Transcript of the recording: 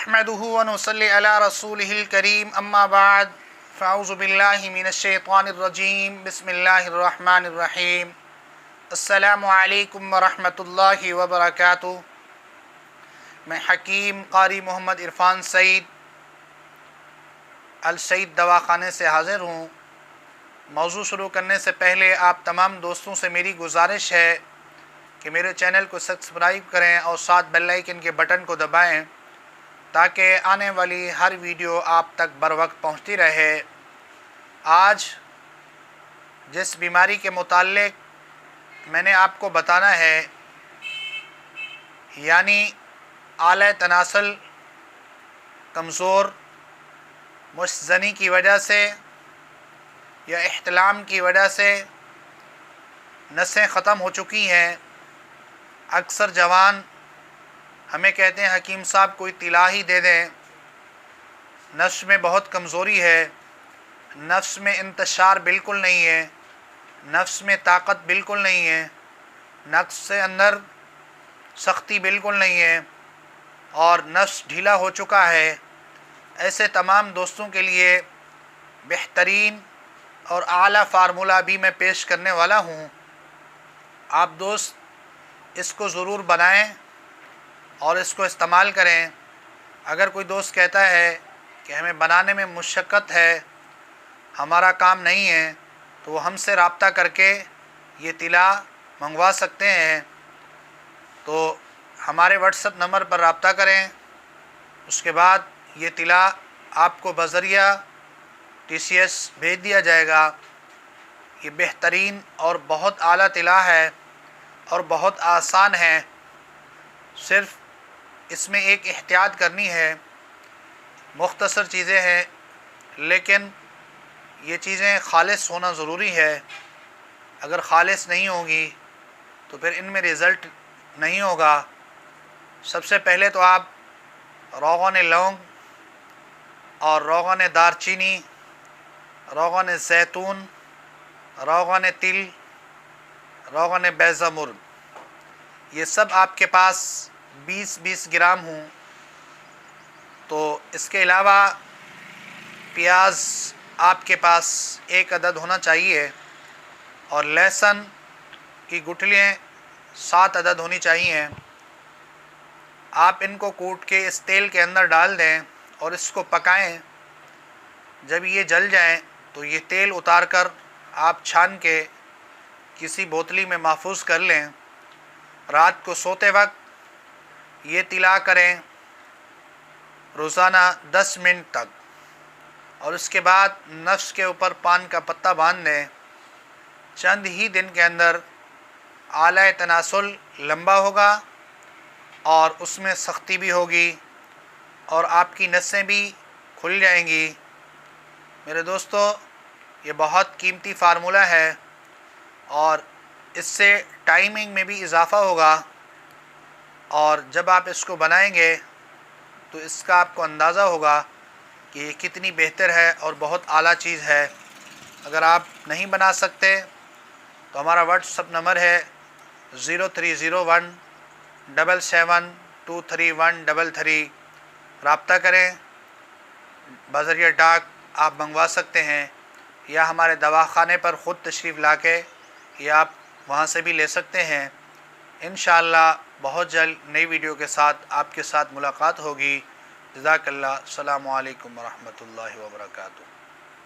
नहमदुहु व नुसल्ली अला रसूलिहिल करीम अम्मा बाद फ़अऊज़ु बिल्लाहि मिनश शैतानिर रजीम बिस्मिल्लाहिर रहमानिर रहीम अस्सलामु अलैकुम व रहमतुल्लाहि व बरकातुहू। मैं हकीम कारी मोहम्मद इरफ़ान सईद अल सईद दवाख़ाने से हाज़िर हूँ। मौज़ू शुरू करने से पहले आप तमाम दोस्तों से मेरी गुजारिश है कि मेरे चैनल को सब्सक्राइब करें और साथ बेल आइकन के बटन को दबाएं ताकि आने वाली हर वीडियो आप तक बर वक्त पहुँचती रहे। आज जिस बीमारी के मुताल्लिक मैंने आपको बताना है, यानी आला तनासल कमज़ोर मुस्तज़नी की वजह से या इह्तिलाम की वजह से नसें ख़त्म हो चुकी हैं। अक्सर जवान हमें कहते हैं हकीम साहब कोई तिला ही दे दें, नफ्स में बहुत कमज़ोरी है, नफ्स में इंतशार बिल्कुल नहीं है, नफ्स में ताकत बिल्कुल नहीं है, नफ्स से अंदर सख्ती बिल्कुल नहीं है और नफ्स ढीला हो चुका है। ऐसे तमाम दोस्तों के लिए बेहतरीन और आला फार्मूला भी मैं पेश करने वाला हूँ। आप दोस्त इसको ज़रूर बनाएं और इसको इस्तेमाल करें। अगर कोई दोस्त कहता है कि हमें बनाने में मुशक्क़त है, हमारा काम नहीं है, तो वो हमसे रब्ता करके ये तिला मंगवा सकते हैं। तो हमारे व्हाट्सएप नंबर पर रब्ता करें, उसके बाद ये तिला आपको बज़रिया TCS भेज दिया जाएगा। ये बेहतरीन और बहुत आला तिला है और बहुत आसान है। सिर्फ़ इसमें एक एहतियात करनी है। मुख्तसर चीज़ें हैं, लेकिन ये चीज़ें खालिस होना ज़रूरी है। अगर खालिस नहीं होगी तो फिर इनमें रिज़ल्ट नहीं होगा। सबसे पहले तो आप रोग़न लौंग और रोग़न दारचीनी, रोग़न ज़ैतून, रोग़न तिल, रोग़न बैज़मुर्ग, ये सब आपके पास 20-20 ग्राम हों। तो इसके अलावा प्याज आपके पास 1 अदद होना चाहिए और लहसुन की गुठलियाँ 7 अदद होनी चाहिए। आप इनको कूट के इस तेल के अंदर डाल दें और इसको पकाएं। जब ये जल जाए तो ये तेल उतार कर आप छान के किसी बोतली में महफूज कर लें। रात को सोते वक्त ये तिला करें रोज़ाना 10 मिनट तक, और उसके बाद नफ्स के ऊपर पान का पत्ता बांध दें। चंद ही दिन के अंदर आला तनासुल लंबा होगा और उसमें सख्ती भी होगी और आपकी नसें भी खुल जाएंगी। मेरे दोस्तों, ये बहुत कीमती फार्मूला है और इससे टाइमिंग में भी इजाफ़ा होगा। और जब आप इसको बनाएंगे तो इसका आपको अंदाज़ा होगा कि ये कितनी बेहतर है और बहुत आला चीज़ है। अगर आप नहीं बना सकते तो हमारा व्हाट्सएप नंबर है 0301 77233133। रब्ता करें। बज़रिया डाक आप मंगवा सकते हैं या हमारे दवाख़ाने पर ख़ुद तशरीफ़ लाके या आप वहाँ से भी ले सकते हैं। इंशाअल्लाह बहुत जल्द नई वीडियो के साथ आपके साथ मुलाकात होगी। जज़ाकल्लाह। अस्सलामु अलैकुम व रहमतुल्लाहि व बरकातुहू।